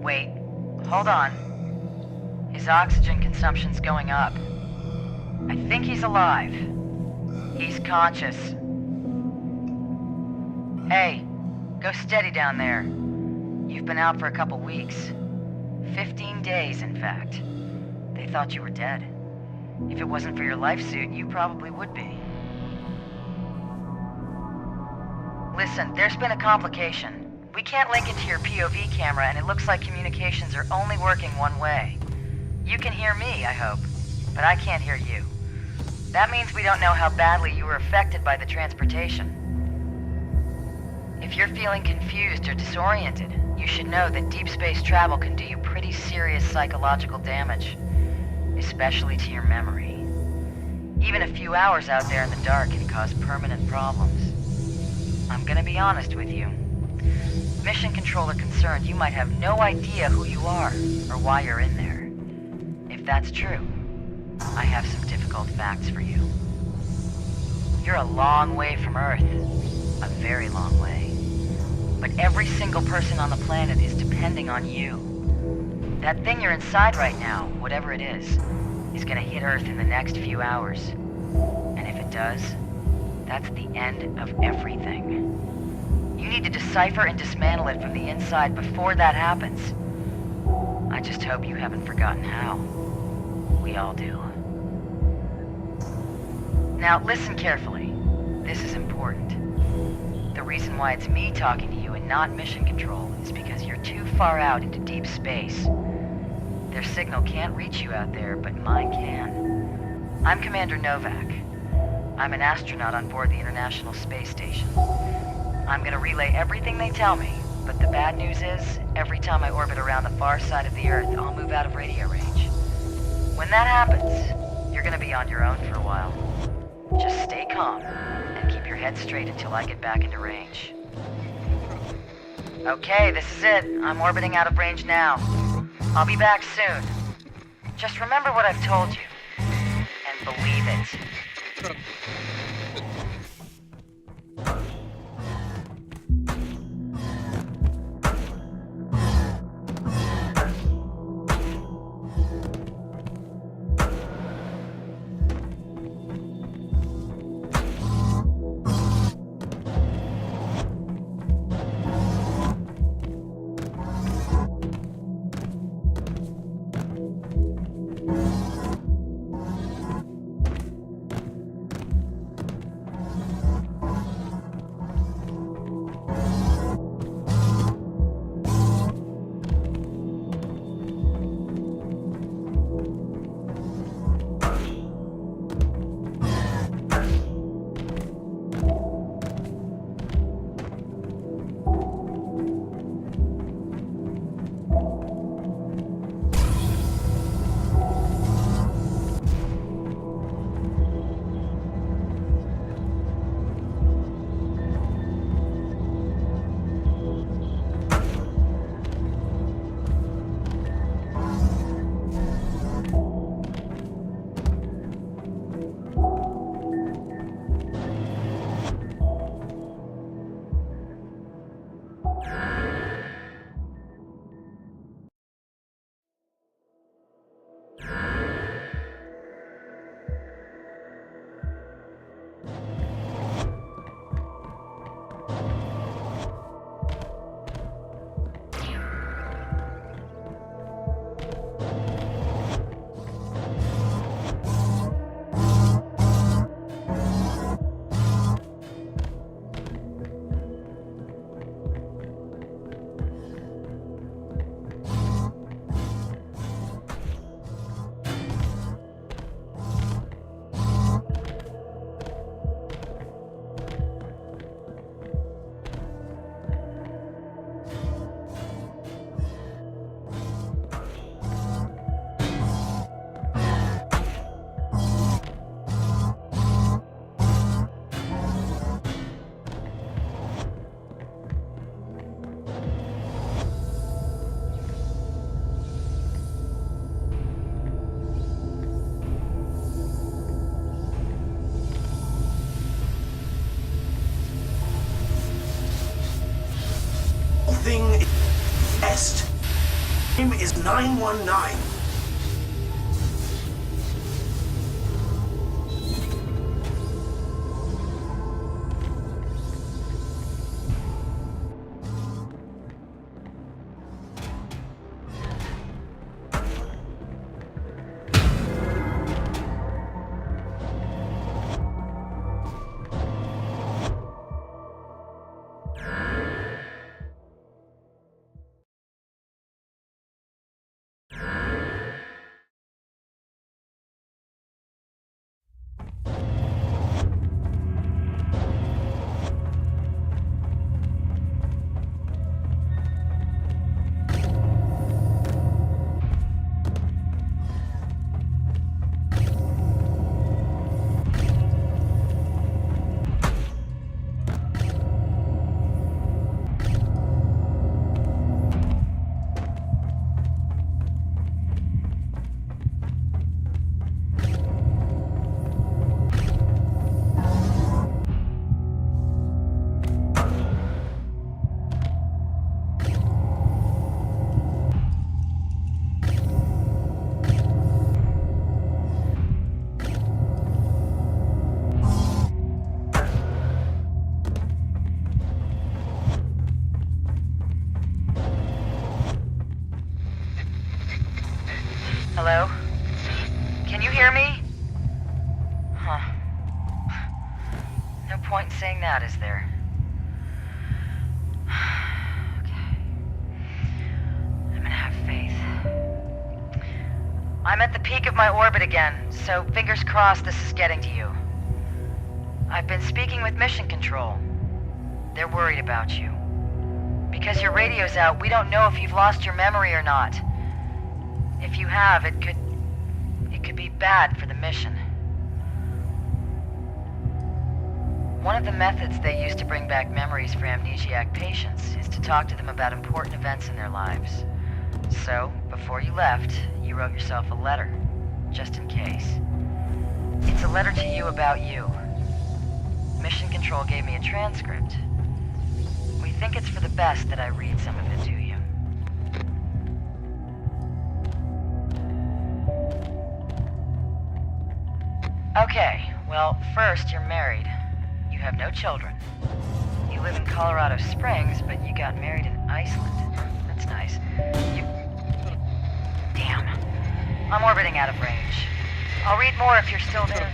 Wait, hold on. His oxygen consumption's going up. I think he's alive. He's conscious. Hey, go steady down there. You've been out for a couple weeks. 15 days, in fact. They thought you were dead. If it wasn't for your life suit, you probably would be. Listen, there's been a complication. We can't link it to your POV camera, and it looks like communications are only working one way. You can hear me, I hope, but I can't hear you. That means we don't know how badly you were affected by the transportation. If you're feeling confused or disoriented, you should know that deep space travel can do you pretty serious psychological damage, especially to your memory. Even a few hours out there in the dark can cause permanent problems. I'm gonna be honest with you. Mission control are concerned you might have no idea who you are or why you're in there. If that's true, I have some difficult facts for you. You're a long way from Earth. A very long way. But every single person on the planet is depending on you. That thing you're inside right now, whatever it is gonna hit Earth in the next few hours. And if it does, that's the end of everything. You need to decipher and dismantle it from the inside before that happens. I just hope you haven't forgotten how. We all do. Now, listen carefully. This is important. The reason why it's me talking to you and not Mission Control is because you're too far out into deep space. Their signal can't reach you out there, but mine can. I'm Commander Novak. I'm an astronaut on board the International Space Station. I'm gonna relay everything they tell me, but the bad news is, every time I orbit around the far side of the Earth, I'll move out of radio range. When that happens, you're gonna be on your own for a while. Just stay calm, and keep your head straight until I get back into range. Okay, this is it. I'm orbiting out of range now. I'll be back soon. Just remember what I've told you, and believe it. Name is 919. Hello? Can you hear me? Huh. No point in saying that, is there? Okay. I'm gonna have faith. I'm at the peak of my orbit again, so fingers crossed this is getting to you. I've been speaking with Mission Control. They're worried about you. Because your radio's out, we don't know if you've lost your memory or not. If you have, it could be bad for the mission. One of the methods they use to bring back memories for amnesiac patients is to talk to them about important events in their lives. So, before you left, you wrote yourself a letter, just in case. It's a letter to you about you. Mission Control gave me a transcript. We think it's for the best that I read some of it to you. Okay, well, first, you're married. You have no children. You live in Colorado Springs, but you got married in Iceland. That's nice. Damn. I'm orbiting out of range. I'll read more if you're still there.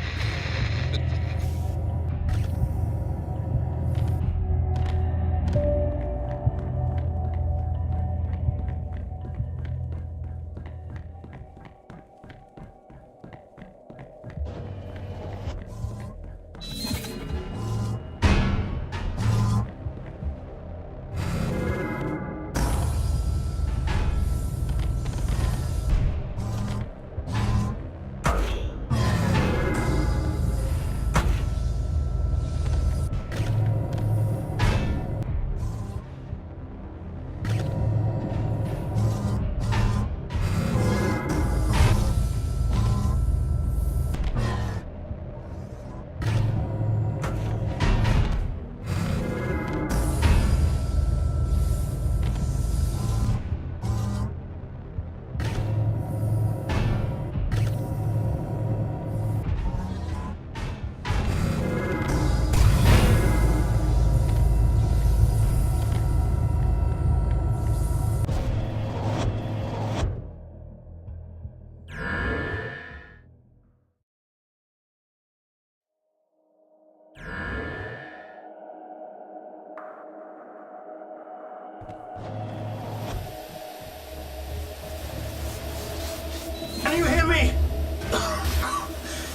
Can you hear me?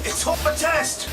It's all a test.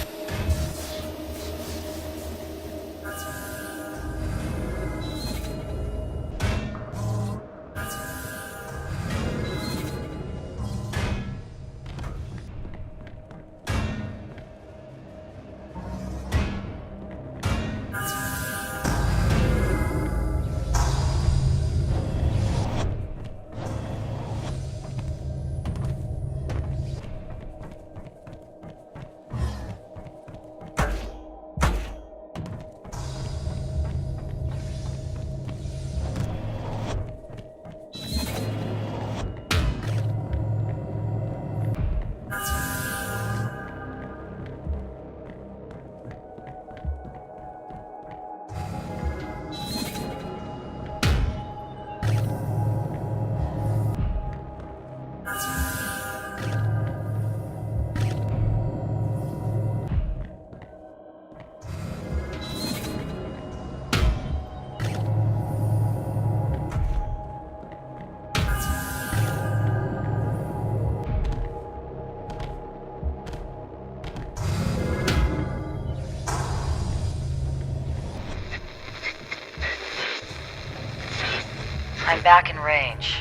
back in range.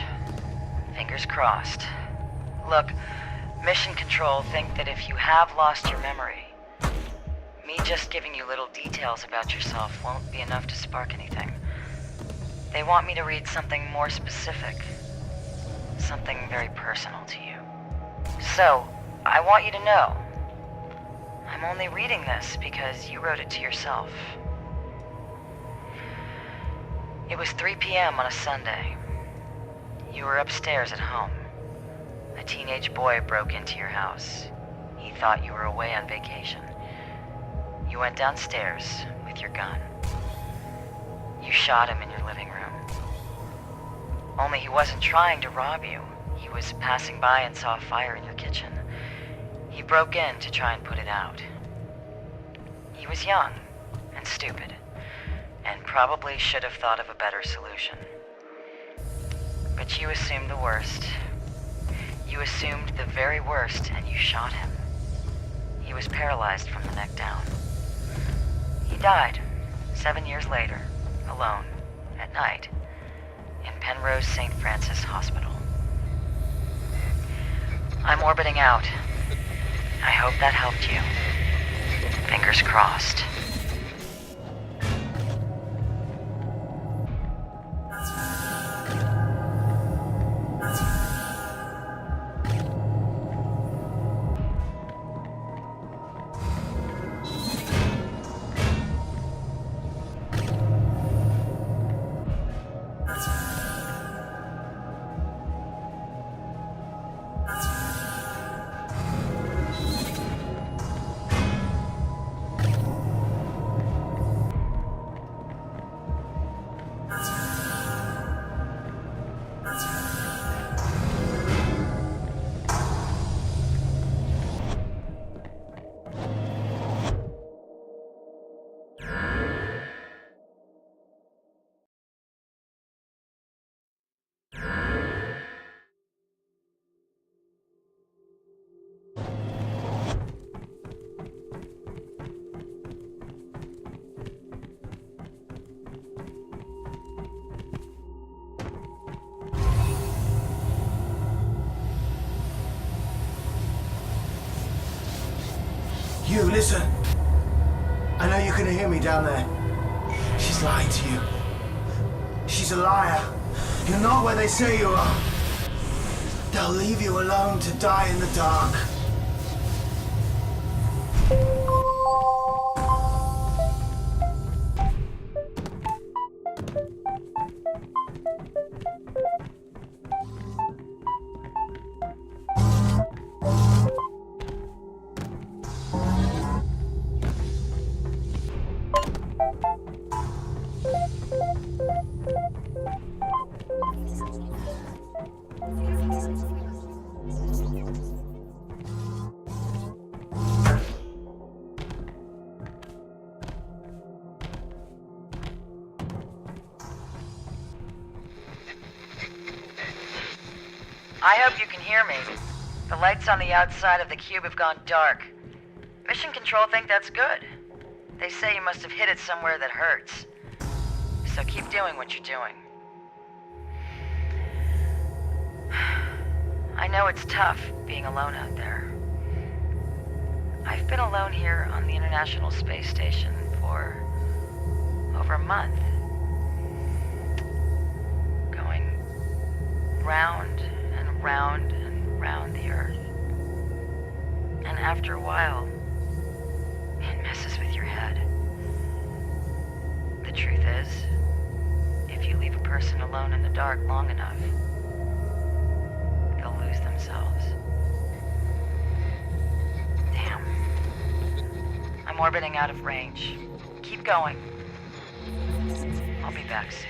Fingers crossed. Look, Mission Control think that if you have lost your memory, me just giving you little details about yourself won't be enough to spark anything. They want me to read something more specific. Something very personal to you. So, I want you to know, I'm only reading this because you wrote it to yourself. It was 3 p.m. on a Sunday. You were upstairs at home. A teenage boy broke into your house. He thought you were away on vacation. You went downstairs with your gun. You shot him in your living room. Only he wasn't trying to rob you. He was passing by and saw a fire in your kitchen. He broke in to try and put it out. He was young and stupid, and probably should have thought of a better solution. But you assumed the worst. You assumed the very worst, and you shot him. He was paralyzed from the neck down. He died 7 years later, alone, at night, in Penrose St. Francis Hospital. I'm orbiting out. I hope that helped you. Fingers crossed. You, listen. I know you can hear me down there. She's lying to you. She's a liar. You're not where they say you are. They'll leave you alone to die in the dark. I hope you can hear me. The lights on the outside of the cube have gone dark. Mission Control think that's good. They say you must have hit it somewhere that hurts. So keep doing what you're doing. I know it's tough being alone out there. I've been alone here on the International Space Station for over a month. Going round and round and round the Earth. And after a while, it messes with your head. The truth is, if you leave a person alone in the dark long enough, they'll lose themselves. Damn. I'm orbiting out of range. Keep going. I'll be back soon.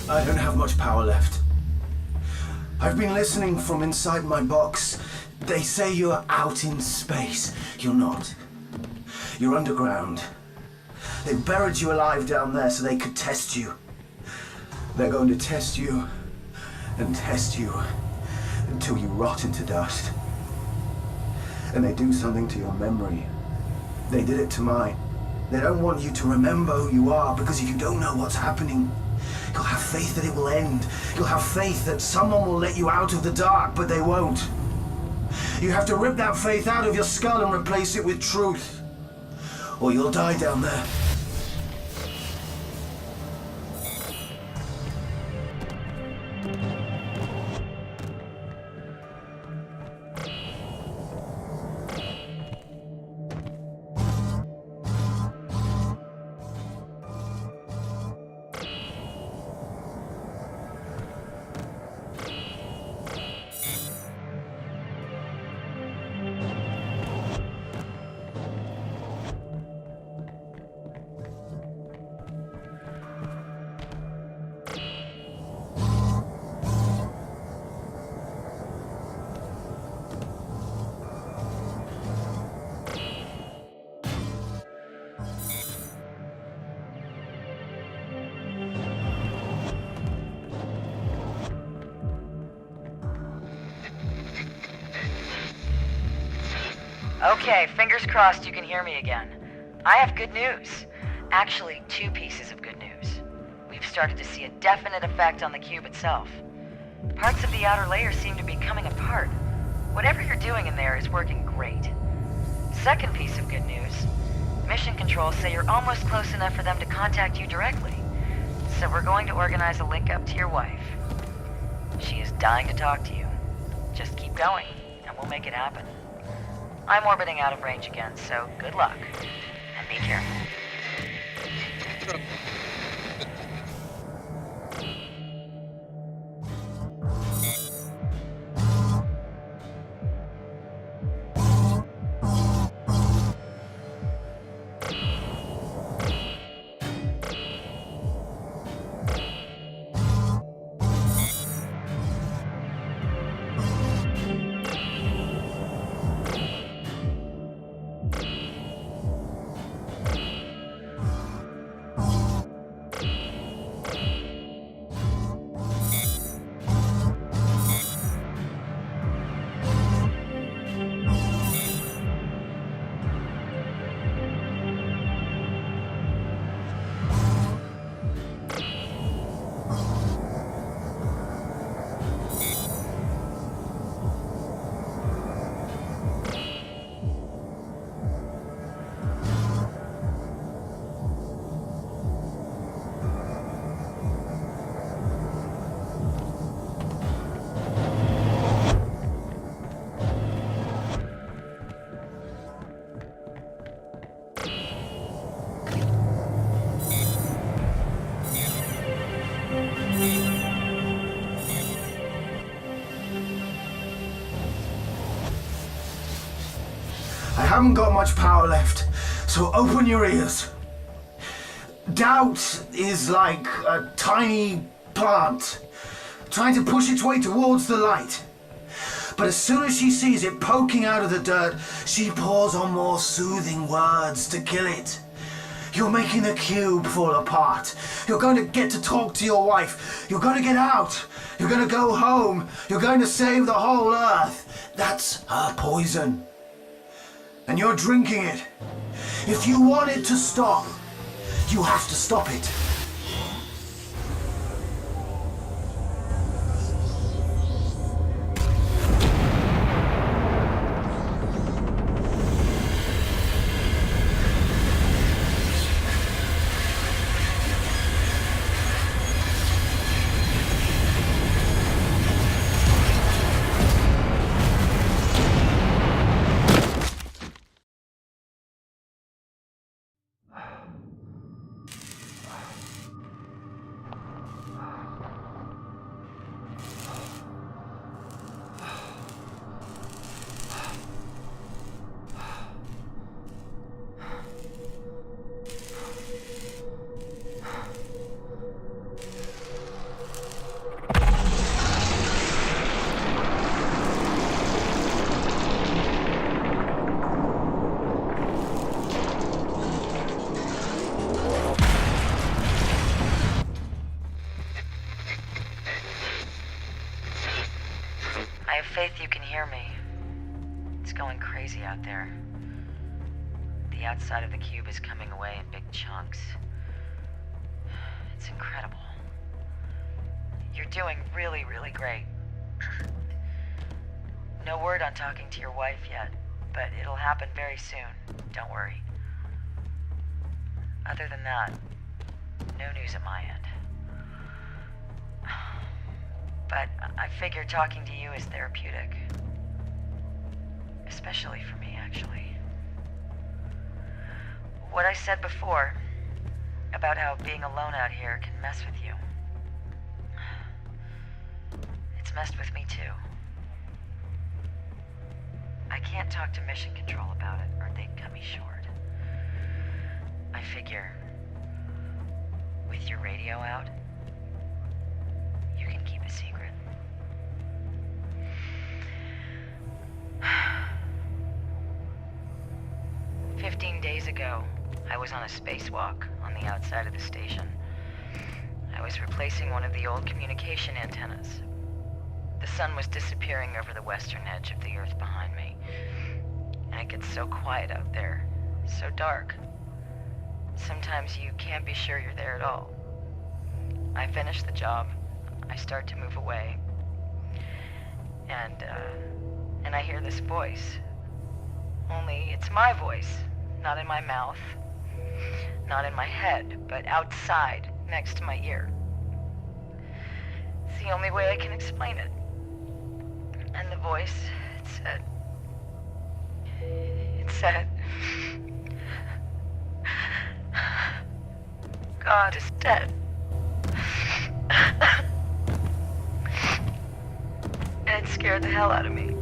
I don't have much power left. I've been listening from inside my box. They say you're out in space. You're not. You're underground. They've buried you alive down there so they could test you. They're going to test you and test you until you rot into dust. And they do something to your memory. They did it to mine. They don't want you to remember who you are, because if you don't know what's happening, you'll have faith that it will end. You'll have faith that someone will let you out of the dark, but they won't. You have to rip that faith out of your skull and replace it with truth, or you'll die down there. Okay, fingers crossed you can hear me again. I have good news. Actually, two pieces of good news. We've started to see a definite effect on the cube itself. Parts of the outer layer seem to be coming apart. Whatever you're doing in there is working great. Second piece of good news. Mission control say you're almost close enough for them to contact you directly. So we're going to organize a link up to your wife. She is dying to talk to you. Just keep going, and we'll make it happen. I'm orbiting out of range again, so good luck. And be careful. I haven't got much power left, so open your ears. Doubt is like a tiny plant trying to push its way towards the light. But as soon as she sees it poking out of the dirt, she pours on more soothing words to kill it. You're making the cube fall apart. You're going to get to talk to your wife. You're going to get out. You're going to go home. You're going to save the whole Earth. That's her poison. And you're drinking it. If you want it to stop, you have to stop it. I have faith you can hear me. It's going crazy out there. The outside of the cube is coming away in big chunks. It's incredible. You're doing really, really great. No word on talking to your wife yet, but it'll happen very soon. Don't worry. Other than that, no news at my end. But I figure talking to you is therapeutic. Especially for me, actually. What I said before about how being alone out here can mess with you. It's messed with me too. I can't talk to Mission Control about it or they'd cut me short. I figure, with your radio out, you can keep a secret. "15 days ago, I was on a spacewalk on the outside of the station. I was replacing one of the old communication antennas. The sun was disappearing over the western edge of the Earth behind me. And it gets so quiet out there, so dark. Sometimes you can't be sure you're there at all. I finish the job. I start to move away. And I hear this voice. Only it's my voice, not in my mouth, not in my head, but outside, next to my ear. It's the only way I can explain it. And the voice, it said, God is dead. And it scared the hell out of me.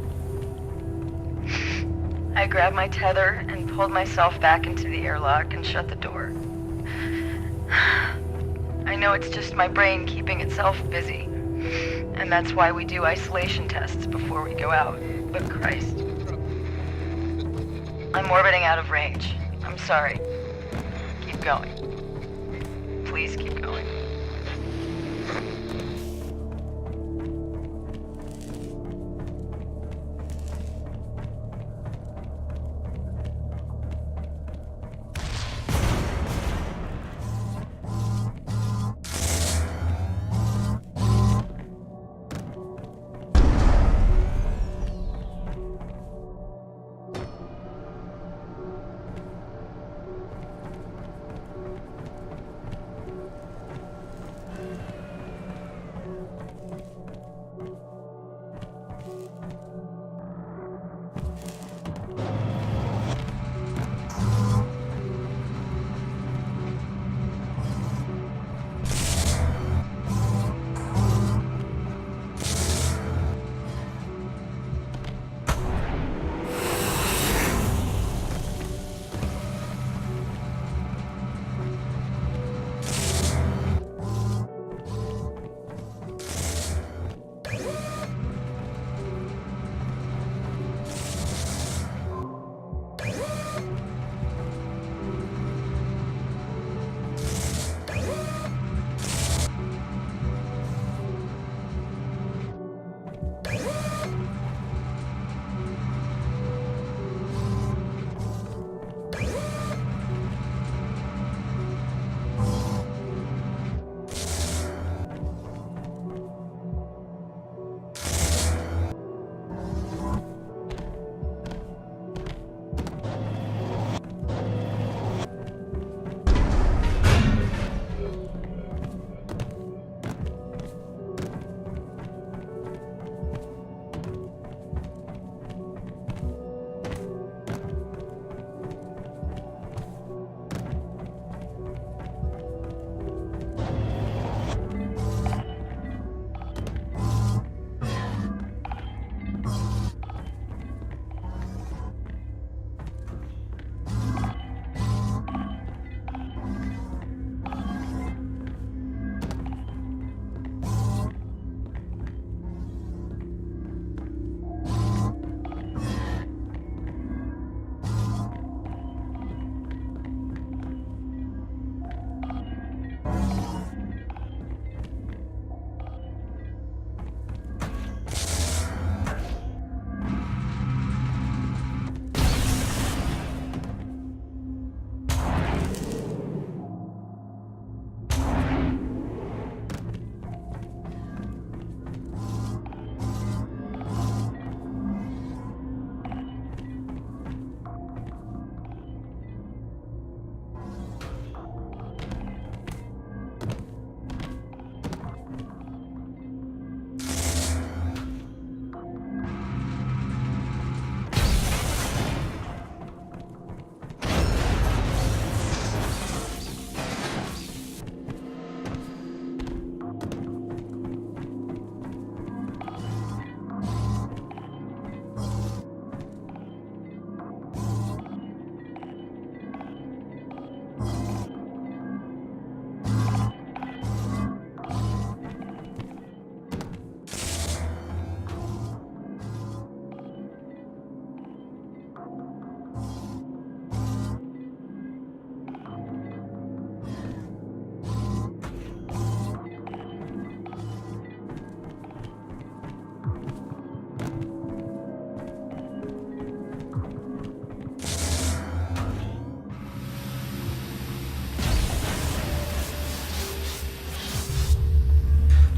I grabbed my tether and pulled myself back into the airlock and shut the door. I know it's just my brain keeping itself busy, and that's why we do isolation tests before we go out, but Christ. I'm orbiting out of range. I'm sorry. Keep going. Please keep going.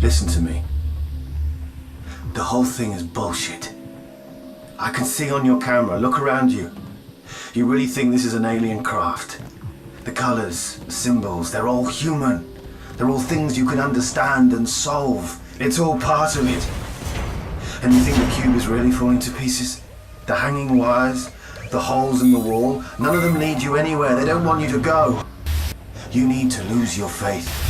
Listen to me. The whole thing is bullshit. I can see on your camera. Look around you. You really think this is an alien craft? The colors, the symbols, they're all human. They're all things you can understand and solve. It's all part of it. And you think the cube is really falling to pieces? The hanging wires, the holes in the wall, none of them lead you anywhere. They don't want you to go. You need to lose your faith.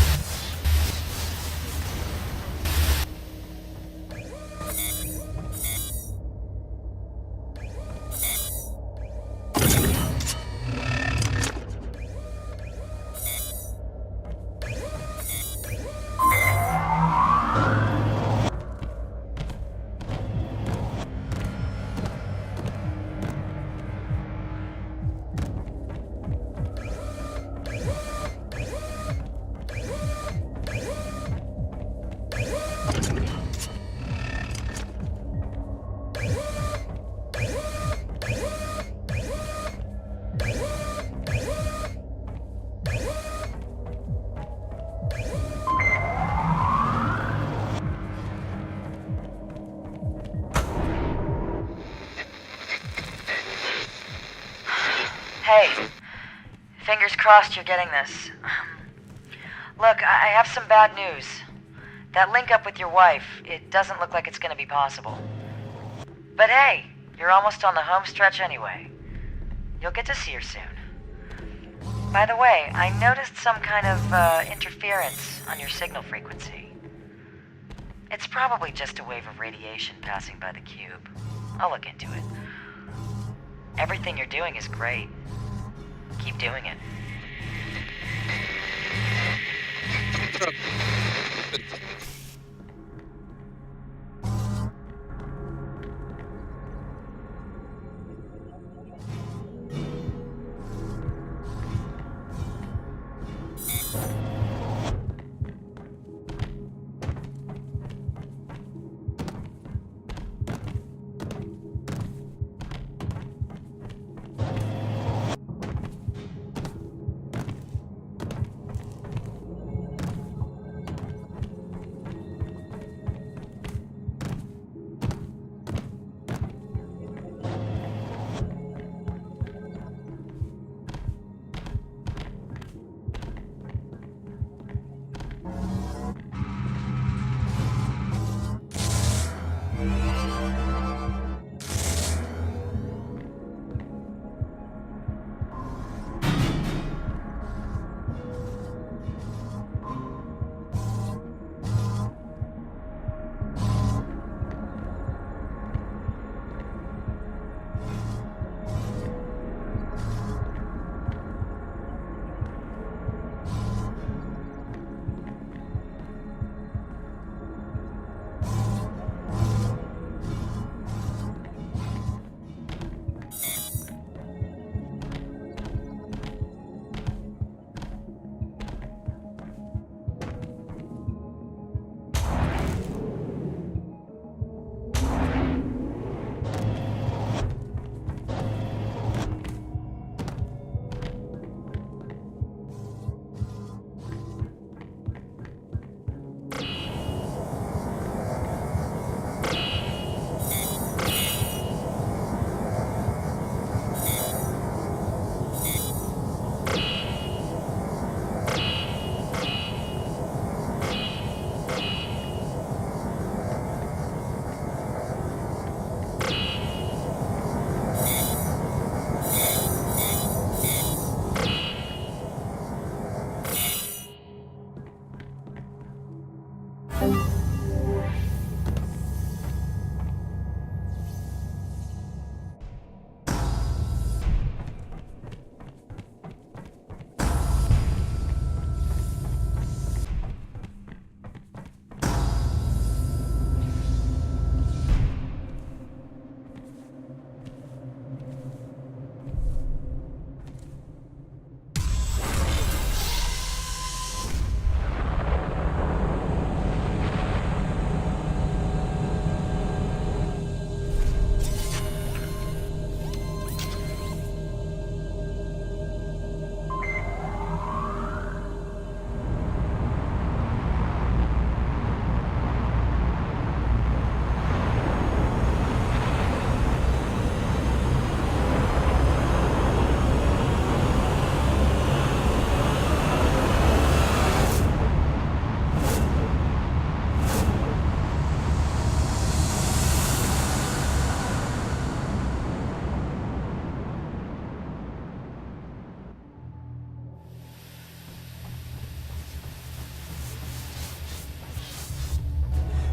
Hey, fingers crossed you're getting this. Look, I have some bad news. That link up with your wife, it doesn't look like it's gonna be possible. But hey, you're almost on the home stretch anyway. You'll get to see her soon. By the way, I noticed some kind of interference on your signal frequency. It's probably just a wave of radiation passing by the cube. I'll look into it. Everything you're doing is great. Keep doing it.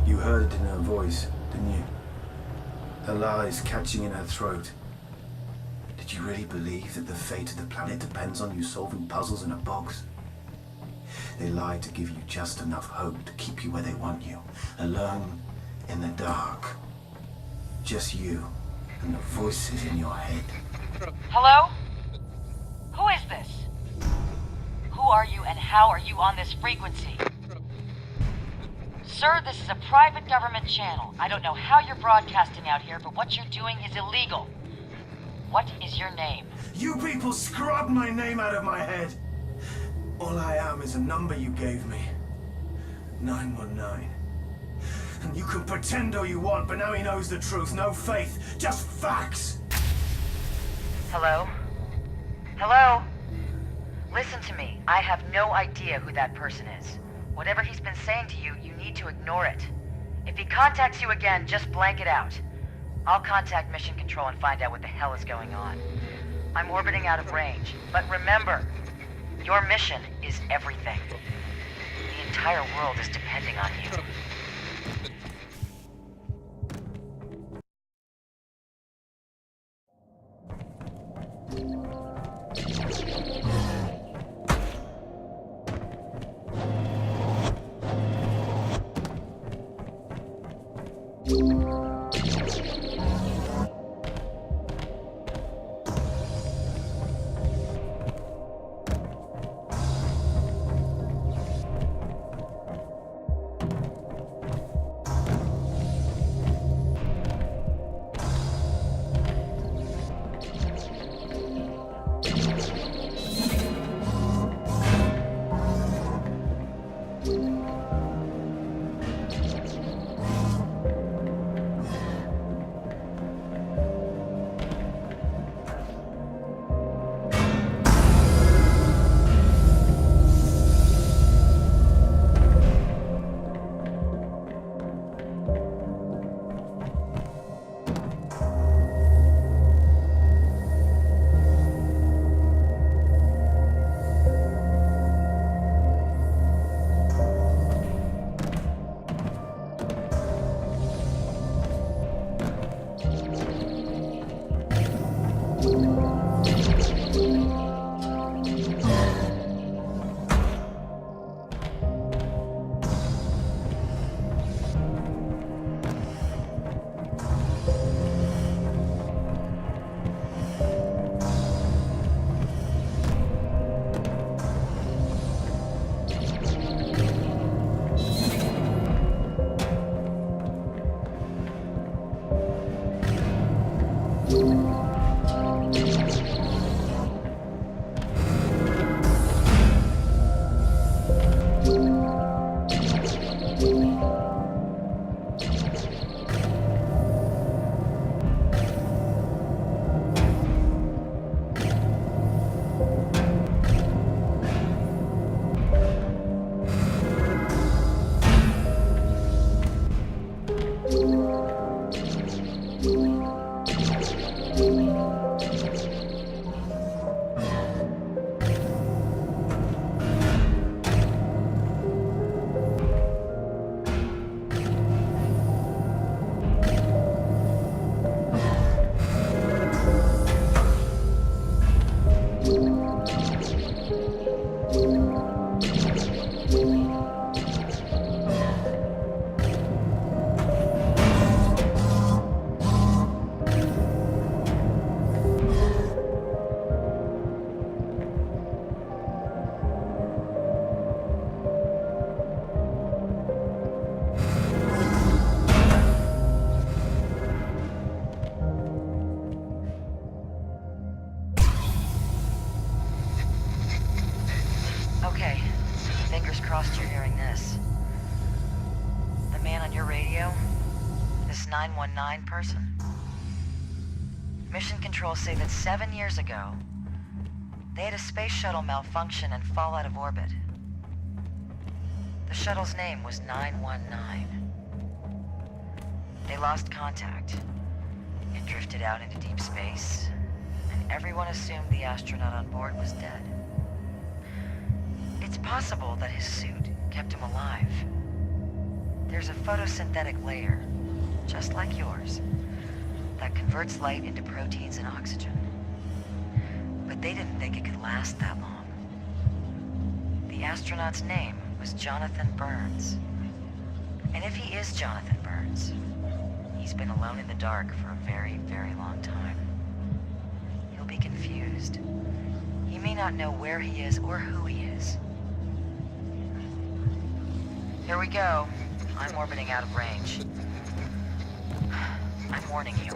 You heard it in her voice, didn't you? Her lies catching in her throat. Did you really believe that the fate of the planet depends on you solving puzzles in a box? They lied to give you just enough hope to keep you where they want you, alone in the dark. Just you and the voices in your head. Hello? Who is this? Who are you and how are you on this frequency? Sir, this is a private government channel. I don't know how you're broadcasting out here, but what you're doing is illegal. What is your name? You people scrubbed my name out of my head. All I am is a number you gave me. 919. And you can pretend all you want, but now he knows the truth. No faith, just facts. Hello? Hello? Listen to me. I have no idea who that person is. Whatever he's been saying to you, you need to ignore it. If he contacts you again, just blank it out. I'll contact Mission Control and find out what the hell is going on. I'm orbiting out of range, but remember, your mission is everything. The entire world is depending on you. Okay, fingers crossed you're hearing this. The man on your radio, this 919 person. Mission Control say that 7 years ago, they had a space shuttle malfunction and fall out of orbit. The shuttle's name was 919. They lost contact. It drifted out into deep space, and everyone assumed the astronaut on board was dead. It's possible that his suit kept him alive. There's a photosynthetic layer, just like yours, that converts light into proteins and oxygen. But they didn't think it could last that long. The astronaut's name was Jonathan Burns. And if he is Jonathan Burns, he's been alone in the dark for a very, very long time. He'll be confused. He may not know where he is or who he is. Here we go. I'm orbiting out of range. I'm warning you.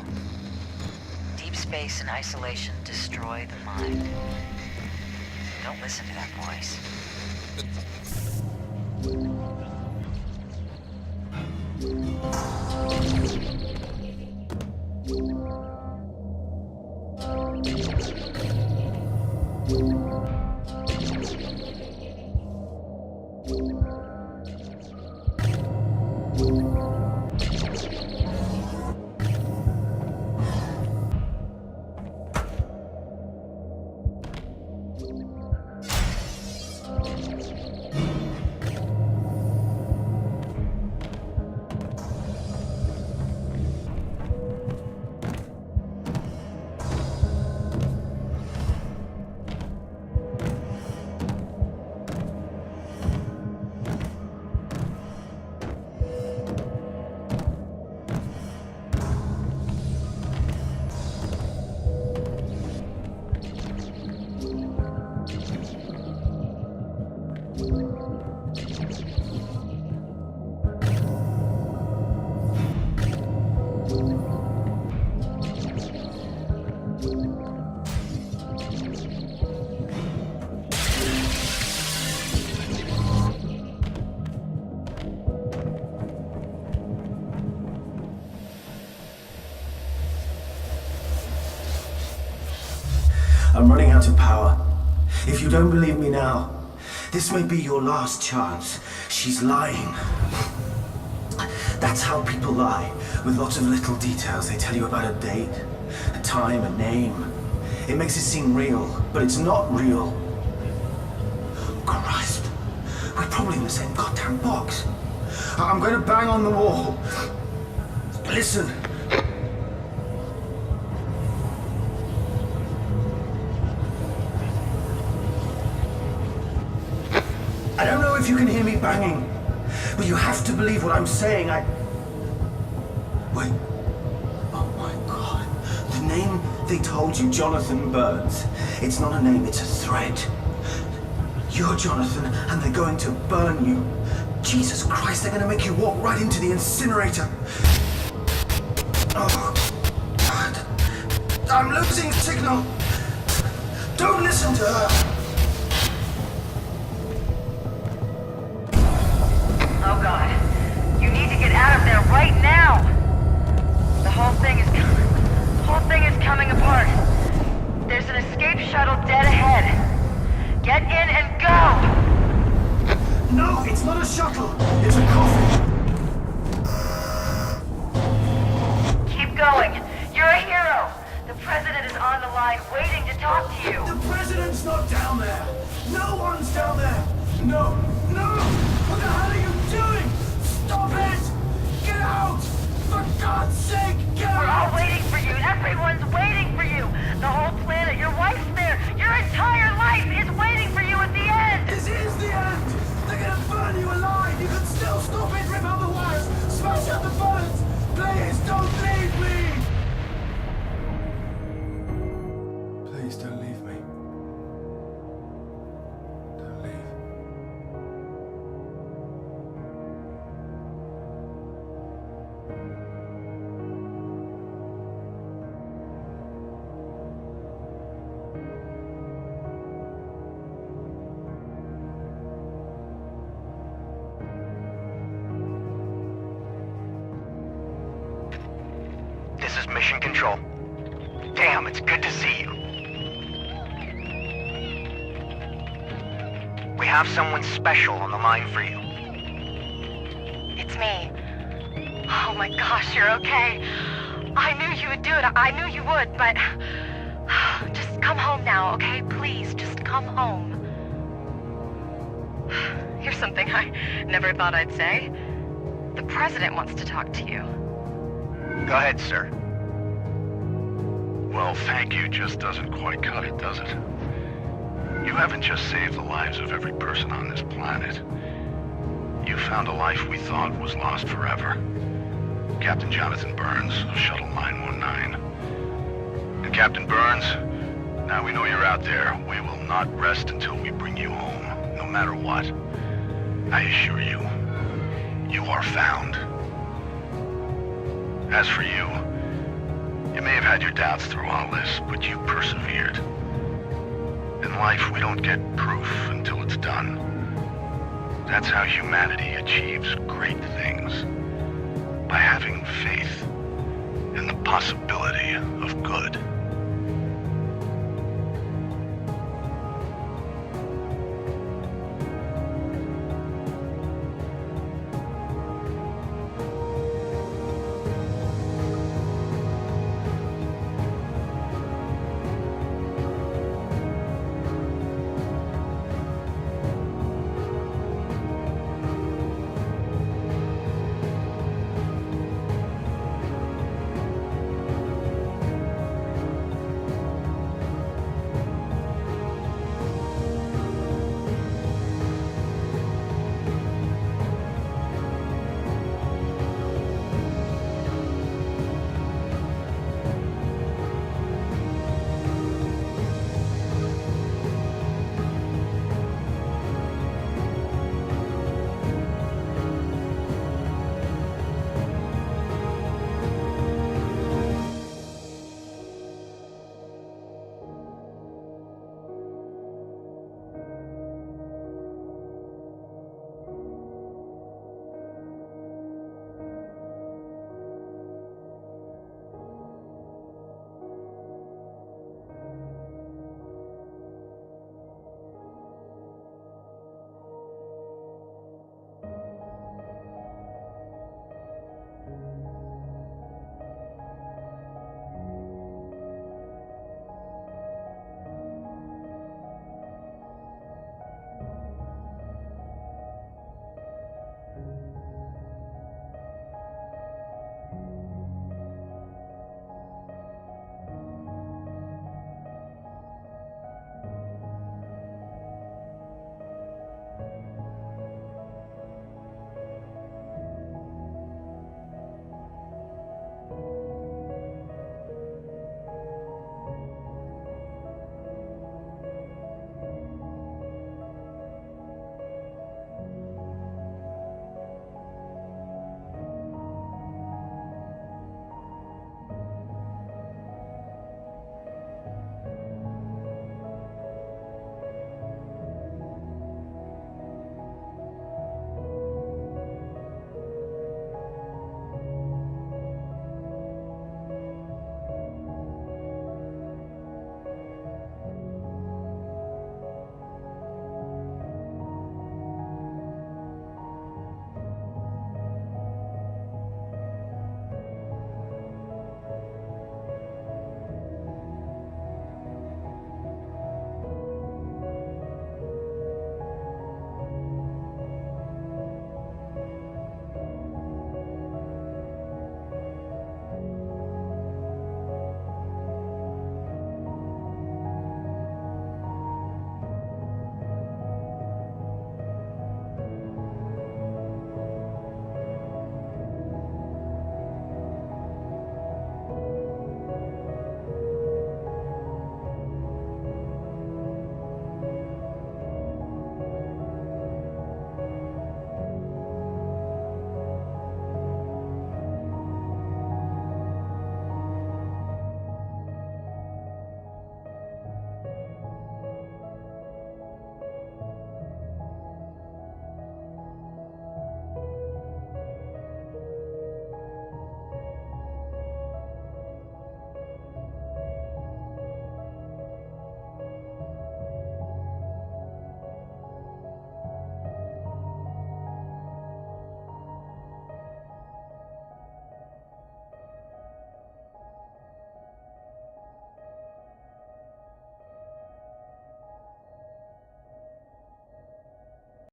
Deep space and isolation destroy the mind. Don't listen to that voice. I'm running out of power. If you don't believe me now, this may be your last chance. She's lying. That's how people lie, with lots of little details. They tell you about a date, a time, a name. It makes it seem real, but it's not real. Christ, we're probably in the same goddamn box. I'm going to bang on the wall. Listen. I don't know if you can hear me banging, but you have to believe what I'm saying. Wait. Oh my God. The name they told you, Jonathan Burns. It's not a name, it's a threat. You're Jonathan, and they're going to burn you. Jesus Christ, they're going to make you walk right into the incinerator. Oh, God. I'm losing signal. Don't listen to her. Oh God, you need to get out of there right now! The whole thing is coming apart. There's an escape shuttle dead ahead. Get in and go! No, it's not a shuttle. It's a coffin. Keep going. You're a hero. The president is on the line waiting to talk to you. The president's not down there. No one's down there. No, no! What the hell are you doing? Stop it! Get out! For God's sake, get We're all out! waiting for you. Everyone's waiting for you. The whole planet, your wife's there. Your entire life is waiting for you at the end. This is the end! They're gonna burn you alive! You can still stop it! Rip out the wires! Smash out the bullets! Please don't leave me! Please don't leave me. Don't leave. This is Mission Control. Damn, it's good to see you. We have someone special on the line for you. It's me. Oh my gosh, you're okay. I knew you would do it. I knew you would, but... Just come home now, okay? Please, just come home. Here's something I never thought I'd say. The president wants to talk to you. Go ahead, sir. Well, thank you just doesn't quite cut it, does it? You haven't just saved the lives of every person on this planet. You found a life we thought was lost forever. Captain Jonathan Burns of Shuttle 919. And Captain Burns, now we know you're out there. We will not rest until we bring you home, no matter what. I assure you, you are found. As for you, you may have had your doubts through all this, but you persevered. In life, we don't get proof until it's done. That's how humanity achieves great things. By having faith in the possibility of good.